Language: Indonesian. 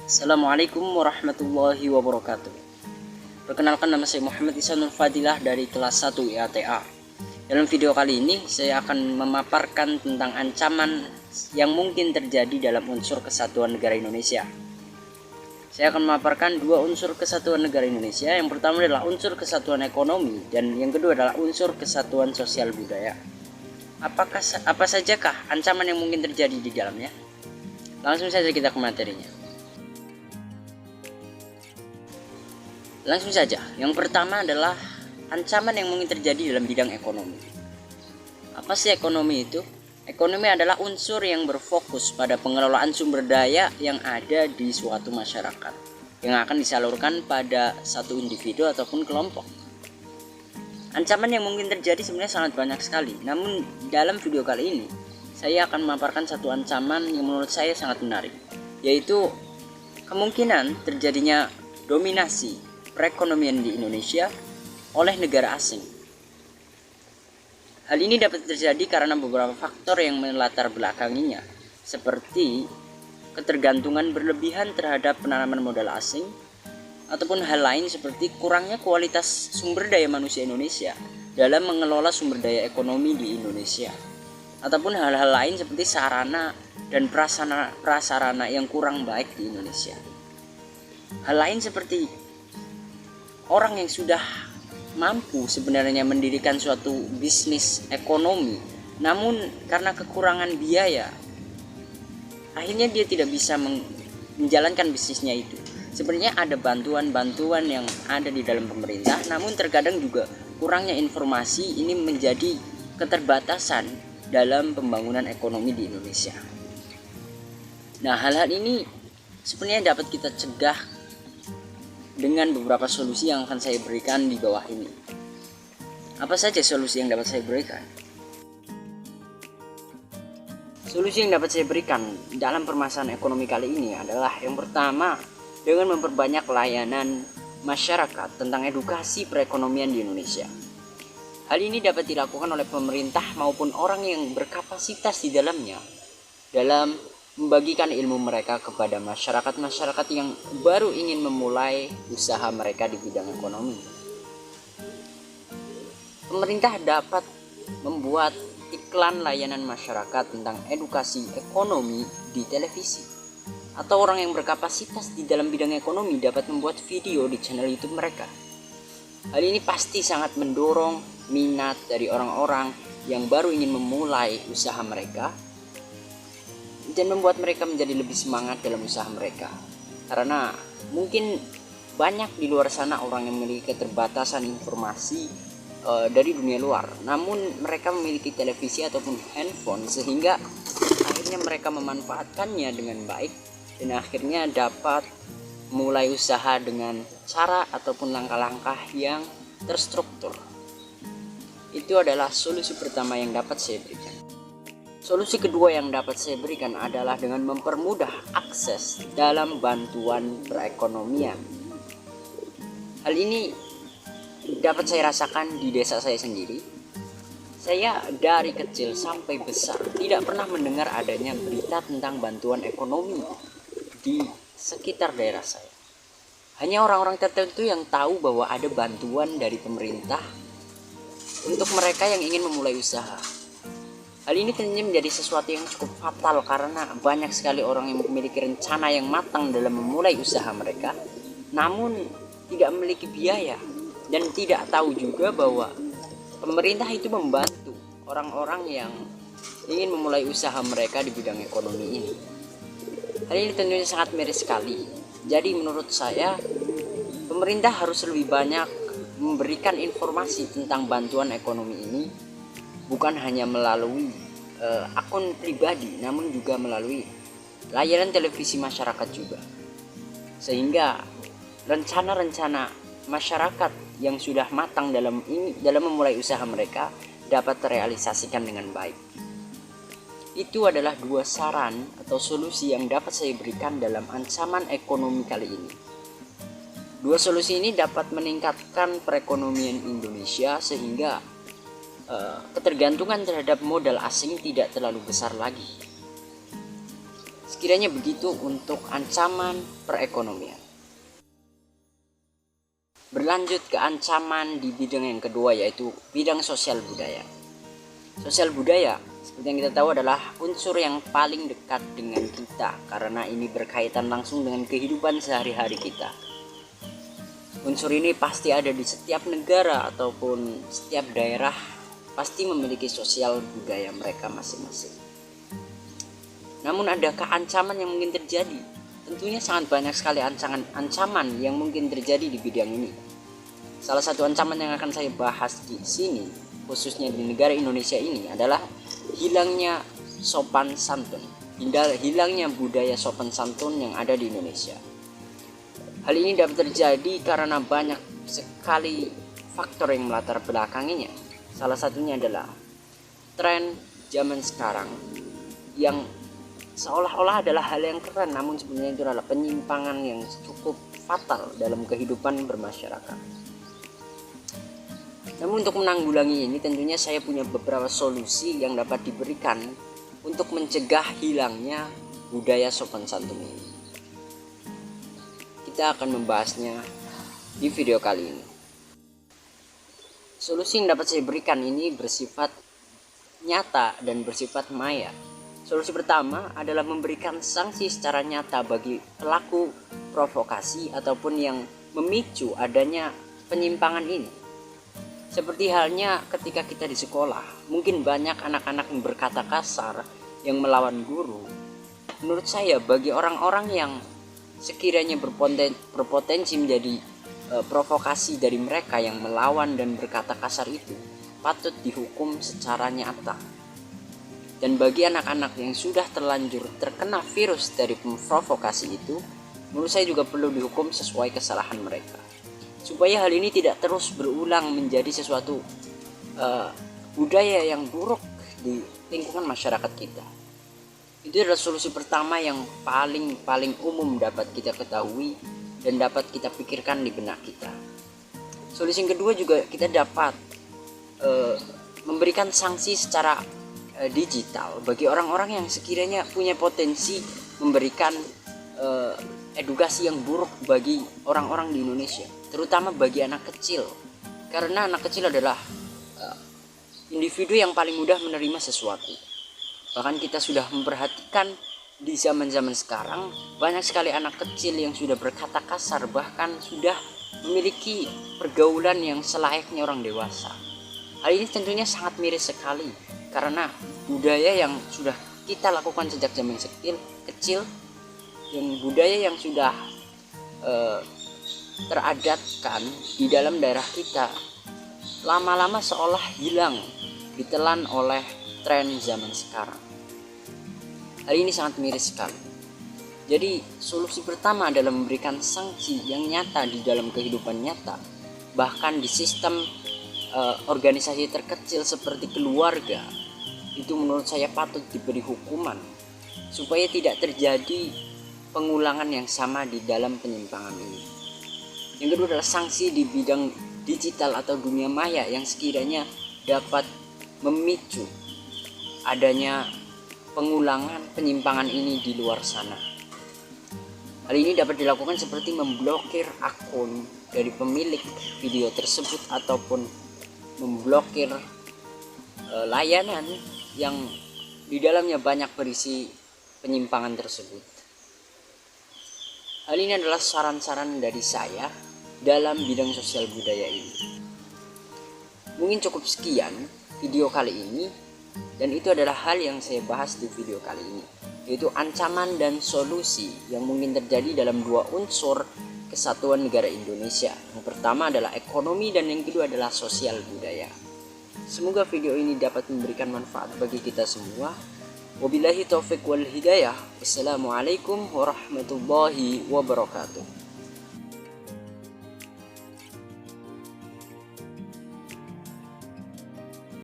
Assalamualaikum warahmatullahi wabarakatuh. Perkenalkan, nama saya Muhammad Ihsanul Fadilah dari kelas 1 IATA. Dalam video kali ini saya akan memaparkan tentang ancaman yang mungkin terjadi dalam unsur kesatuan negara Indonesia. Saya akan memaparkan dua unsur kesatuan negara Indonesia. Yang pertama adalah unsur kesatuan ekonomi dan yang kedua adalah unsur kesatuan sosial budaya. Apa sajakah ancaman yang mungkin terjadi di dalamnya? Langsung saja kita ke materinya. Langsung saja, yang pertama adalah ancaman yang mungkin terjadi dalam bidang ekonomi. Apa sih ekonomi itu? Ekonomi adalah unsur yang berfokus pada pengelolaan sumber daya yang ada di suatu masyarakat, yang akan disalurkan pada satu individu ataupun kelompok. Ancaman yang mungkin terjadi sebenarnya sangat banyak sekali, namun dalam video kali ini saya akan memaparkan satu ancaman yang menurut saya sangat menarik, yaitu kemungkinan terjadinya dominasi perekonomian di Indonesia oleh negara asing. Hal ini dapat terjadi karena beberapa faktor yang melatar belakanginya, seperti ketergantungan berlebihan terhadap penanaman modal asing, ataupun hal lain seperti kurangnya kualitas sumber daya manusia Indonesia dalam mengelola sumber daya ekonomi di Indonesia, ataupun hal-hal lain seperti sarana dan prasarana yang kurang baik di Indonesia. Hal lain seperti orang yang sudah mampu sebenarnya mendirikan suatu bisnis ekonomi, namun karena kekurangan biaya, akhirnya dia tidak bisa menjalankan bisnisnya itu. Sebenarnya ada bantuan-bantuan yang ada di dalam pemerintah, namun terkadang juga kurangnya informasi ini menjadi keterbatasan dalam pembangunan ekonomi di Indonesia. Nah, hal-hal ini sebenarnya dapat kita cegah dengan beberapa solusi yang akan saya berikan di bawah ini. Apa saja solusi yang dapat saya berikan? Solusi yang dapat saya berikan dalam permasalahan ekonomi kali ini adalah yang pertama, dengan memperbanyak layanan masyarakat tentang edukasi perekonomian di Indonesia. Hal ini dapat dilakukan oleh pemerintah maupun orang yang berkapasitas di dalamnya dalam membagikan ilmu mereka kepada masyarakat yang baru ingin memulai usaha mereka di bidang ekonomi. Pemerintah dapat membuat iklan layanan masyarakat tentang edukasi ekonomi di televisi, atau orang yang berkapasitas di dalam bidang ekonomi dapat membuat video di channel YouTube mereka. Hal ini pasti sangat mendorong minat dari orang-orang yang baru ingin memulai usaha mereka dan membuat mereka menjadi lebih semangat dalam usaha mereka. Karena mungkin banyak di luar sana orang yang memiliki keterbatasan informasi dari dunia luar, namun mereka memiliki televisi ataupun handphone, sehingga akhirnya mereka memanfaatkannya dengan baik dan akhirnya dapat mulai usaha dengan cara ataupun langkah-langkah yang terstruktur. Itu adalah solusi pertama yang dapat saya berikan. Solusi kedua yang dapat saya berikan adalah dengan mempermudah akses dalam bantuan perekonomian. Hal ini dapat saya rasakan di desa saya sendiri. Saya dari kecil sampai besar tidak pernah mendengar adanya berita tentang bantuan ekonomi di sekitar daerah saya. Hanya orang-orang tertentu yang tahu bahwa ada bantuan dari pemerintah untuk mereka yang ingin memulai usaha. Hal ini tentunya menjadi sesuatu yang cukup fatal karena banyak sekali orang yang memiliki rencana yang matang dalam memulai usaha mereka, namun tidak memiliki biaya dan tidak tahu juga bahwa pemerintah itu membantu orang-orang yang ingin memulai usaha mereka di bidang ekonomi ini. Hal ini tentunya sangat miris sekali. Jadi menurut saya, pemerintah harus lebih banyak memberikan informasi tentang bantuan ekonomi ini, bukan hanya melalui akun pribadi, namun juga melalui layanan televisi masyarakat juga, sehingga rencana-rencana masyarakat yang sudah matang dalam memulai usaha mereka dapat terrealisasikan dengan baik. Itu adalah dua saran atau solusi yang dapat saya berikan dalam ancaman ekonomi kali ini. Dua solusi ini dapat meningkatkan perekonomian Indonesia sehingga ketergantungan terhadap modal asing tidak terlalu besar lagi. Sekiranya begitu untuk ancaman perekonomian. Berlanjut ke ancaman di bidang yang kedua, yaitu bidang sosial budaya. Sosial budaya, seperti yang kita tahu, adalah unsur yang paling dekat dengan kita karena ini berkaitan langsung dengan kehidupan sehari-hari kita. Unsur ini pasti ada di setiap negara ataupun setiap daerah, pasti memiliki sosial budaya mereka masing-masing. Namun adakah ancaman yang mungkin terjadi? Tentunya sangat banyak sekali ancaman yang mungkin terjadi di bidang ini. Salah satu ancaman yang akan saya bahas di sini, khususnya di negara Indonesia ini, adalah hilangnya sopan santun, hilangnya budaya sopan santun yang ada di Indonesia. Hal ini dapat terjadi karena banyak sekali faktor yang melatar belakanginya. Salah satunya adalah tren zaman sekarang yang seolah-olah adalah hal yang keren, namun sebenarnya itu adalah penyimpangan yang cukup fatal dalam kehidupan bermasyarakat. Namun untuk menanggulangi ini, tentunya saya punya beberapa solusi yang dapat diberikan untuk mencegah hilangnya budaya sopan santun ini. Kita akan membahasnya di video kali ini. Solusi yang dapat saya berikan ini bersifat nyata dan bersifat maya. Solusi pertama adalah memberikan sanksi secara nyata bagi pelaku provokasi ataupun yang memicu adanya penyimpangan ini. Seperti halnya ketika kita di sekolah, mungkin banyak anak-anak yang berkata kasar, yang melawan guru. Menurut saya, bagi orang-orang yang sekiranya berpotensi menjadi provokasi dari mereka yang melawan dan berkata kasar itu, patut dihukum secara nyata. Dan bagi anak-anak yang sudah terlanjur terkena virus dari provokasi itu, menurut saya juga perlu dihukum sesuai kesalahan mereka, supaya hal ini tidak terus berulang menjadi sesuatu budaya yang buruk di lingkungan masyarakat kita. Itu adalah solusi pertama yang paling umum dapat kita ketahui dan dapat kita pikirkan di benak kita. Solusi yang kedua juga kita dapat memberikan sanksi secara digital bagi orang-orang yang sekiranya punya potensi memberikan edukasi yang buruk bagi orang-orang di Indonesia, terutama bagi anak kecil, karena anak kecil adalah individu yang paling mudah menerima sesuatu. Bahkan kita sudah memperhatikan di zaman-zaman sekarang banyak sekali anak kecil yang sudah berkata kasar, bahkan sudah memiliki pergaulan yang selayaknya orang dewasa. Hal ini tentunya sangat miris sekali karena budaya yang sudah kita lakukan sejak zaman kecil, yang budaya yang sudah teradatkan di dalam daerah kita, lama-lama seolah hilang, ditelan oleh tren zaman sekarang. Hal ini sangat miris sekali. Jadi solusi pertama adalah memberikan sanksi yang nyata di dalam kehidupan nyata, bahkan di sistem organisasi terkecil seperti keluarga. Itu menurut saya patut diberi hukuman supaya tidak terjadi pengulangan yang sama di dalam penyimpangan ini. Yang kedua adalah sanksi di bidang digital atau dunia maya yang sekiranya dapat memicu adanya pengulangan penyimpangan ini di luar sana. Hal ini dapat dilakukan seperti memblokir akun dari pemilik video tersebut ataupun memblokir layanan yang di dalamnya banyak berisi penyimpangan tersebut. Hal ini adalah saran-saran dari saya dalam bidang sosial budaya ini. Mungkin cukup sekian video kali ini, dan itu adalah hal yang saya bahas di video kali ini, yaitu ancaman dan solusi yang mungkin terjadi dalam dua unsur kesatuan negara Indonesia. Yang pertama adalah ekonomi dan yang kedua adalah sosial budaya. Semoga video ini dapat memberikan manfaat bagi kita semua. Wabillahi taufiq wal hidayah. Wassalamualaikum warahmatullahi wabarakatuh.